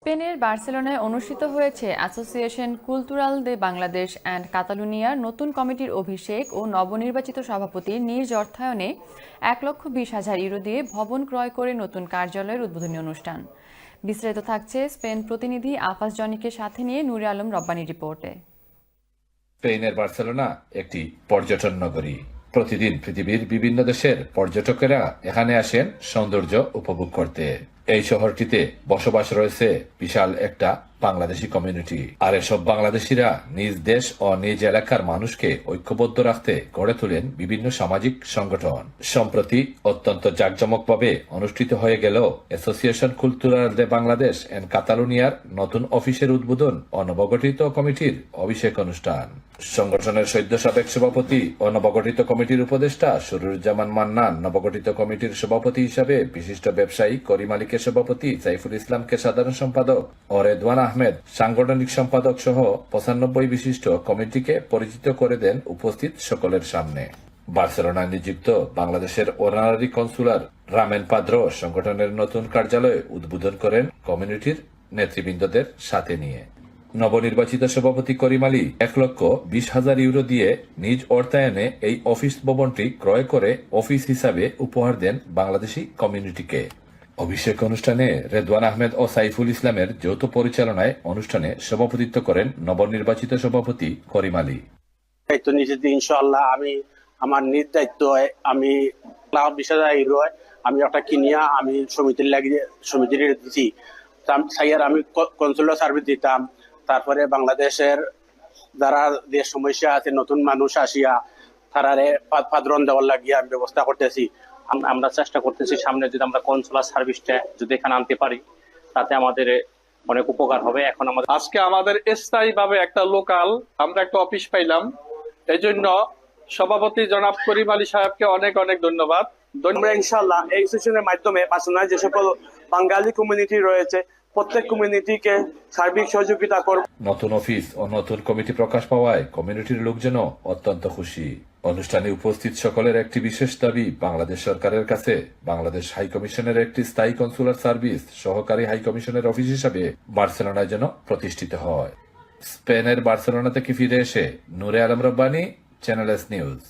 স্পেনের বার্সেলোনায় অনুষ্ঠিত হয়েছে অ্যাসোসিয়েশন কুলতুরাল দে বাংলাদেশ অ্যান্ড কাতালুনিয়ার নতুন কমিটির অভিষেক ও নবনির্বাচিত সভাপতির নিজ অর্থায়নে 1,20,000 ইউরো দিয়ে ভবন ক্রয় করে নতুন কার্যালয়ের উদ্বোধনী অনুষ্ঠান। বিস্তারিত থাকছে স্পেন প্রতিনিধি আফাস জনিকে সাথে নিয়ে নূরে আলম রব্বানির রিপোর্টে। স্পেনের বার্সেলোনা একটি পর্যটন নগরী। প্রতিদিন পৃথিবীর বিভিন্ন দেশের পর্যটকেরা এখানে আসেন সৌন্দর্য উপভোগ করতে। এই শহরটিতে বসবাস রয়েছে বিশাল একটা বাংলাদেশি কমিউনিটি। আর এসব বাংলাদেশিরা নিজ দেশ ও নিজ এলাকার মানুষকে ঐক্যবদ্ধ রাখতে গড়ে তোলেন বিভিন্ন সামাজিক সংগঠন। সম্প্রতি অত্যন্ত জাঁকজমকভাবে অনুষ্ঠিত হয়ে গেল অ্যাসোসিয়েশন কুলতুরাল দে বাংলাদেশ এন্ড কাতালুনিয়ার নতুন অফিসের উদ্বোধন ও নবগঠিত কমিটির অভিষেক অনুষ্ঠান। সংগঠনের সদ্য সাবেক সভাপতি ও নবগঠিত কমিটির উপদেষ্টা সুরুজ্জামান মান্নান, নবগঠিত কমিটির সভাপতি হিসাবে বিশিষ্ট ব্যবসায়ী করিম আলীকে সভাপতি, সাইফুল ইসলামকে সাধারণ সম্পাদক ও রেদওয়ান আহমেদ সাংগঠনিক সম্পাদক সহ 95 বিশিষ্ট কমিটিকে পরিচিত করে দেন উপস্থিত সকলের সামনে। বার্সেলোনায় নিযুক্ত বাংলাদেশের অনারারি কনসুলার রামেন পাদ্রো সংগঠনের নতুন কার্যালয় উদ্বোধন করেন কমিউনিটির নেতৃবৃন্দদের সাথে নিয়ে। নবনির্বাচিত সভাপতি করিম আলী 1,20,000 ইউরো দিয়ে নিজ অর্থায়নে এই অফিস ভবনটি ক্রয় করে অফিস হিসাবে উপহার দেন বাংলাদেশি কমিউনিটিকে। অভিষেক অনুষ্ঠানে রেদওয়ান আহমেদ ও সাইফুল ইসলামের যৌথ পরিচালনায় অনুষ্ঠানে সভাপতিত্ব করেন নবনির্বাচিত সভাপতি করিম আলী। দায়িত্ব নিয়েছি ইনশাআল্লাহ আমি আমার নিজ দায়িত্ব আমি 20,000 ইউরো আমি একটা কিনিয়া আমি সমিতির দিচ্ছি। আমি কনসুলার সার্ভিস দিতাম। তারপরে বাংলাদেশের যারা দেশ সমস্যা আছে নতুন মানুষ আসিয়া তারারে পাদ্রন দেওয়ার লাগিয়ে আমি ব্যবস্থা করতেছি। আমরা চেষ্টা করতেছি সামনে যদি আমরা কনসুলার সার্ভিসটা যদি এখানে আনতে পারি তাতে আমাদের অনেক উপকার হবে। এখন আজকে আমাদের স্থায়ীভাবে একটা লোকাল আমরা একটা অফিস পাইলাম, এই জন্য সভাপতি জনাব করিম আলী সাহেবকে অনেক অনেক ধন্যবাদ। আমরা ইনশাআল্লাহ এই সেশনের মাধ্যমে বার্সেলোনায় যে সকল বাঙালি কমিউনিটি রয়েছে প্রত্যেক কমিউনিটিকে সার্বিক সহযোগিতা করব। নতুন অফিস ও নতুন কমিটি প্রকাশ পাওয়ায় কমিউনিটির লোকজন অত্যন্ত খুশি। অনুষ্ঠানে উপস্থিত সকলের একটি বিশেষ দাবি বাংলাদেশ সরকারের কাছে বাংলাদেশ হাই কমিশনের একটি স্থায়ী কনসুলার সার্ভিস সহকারী হাই কমিশনের অফিস হিসাবে বার্সেলোনায় যেন প্রতিষ্ঠিত হয়। স্পেনের বার্সেলোনা থেকে ফিরে এসে Nure Alam Rabbani, Channel S news.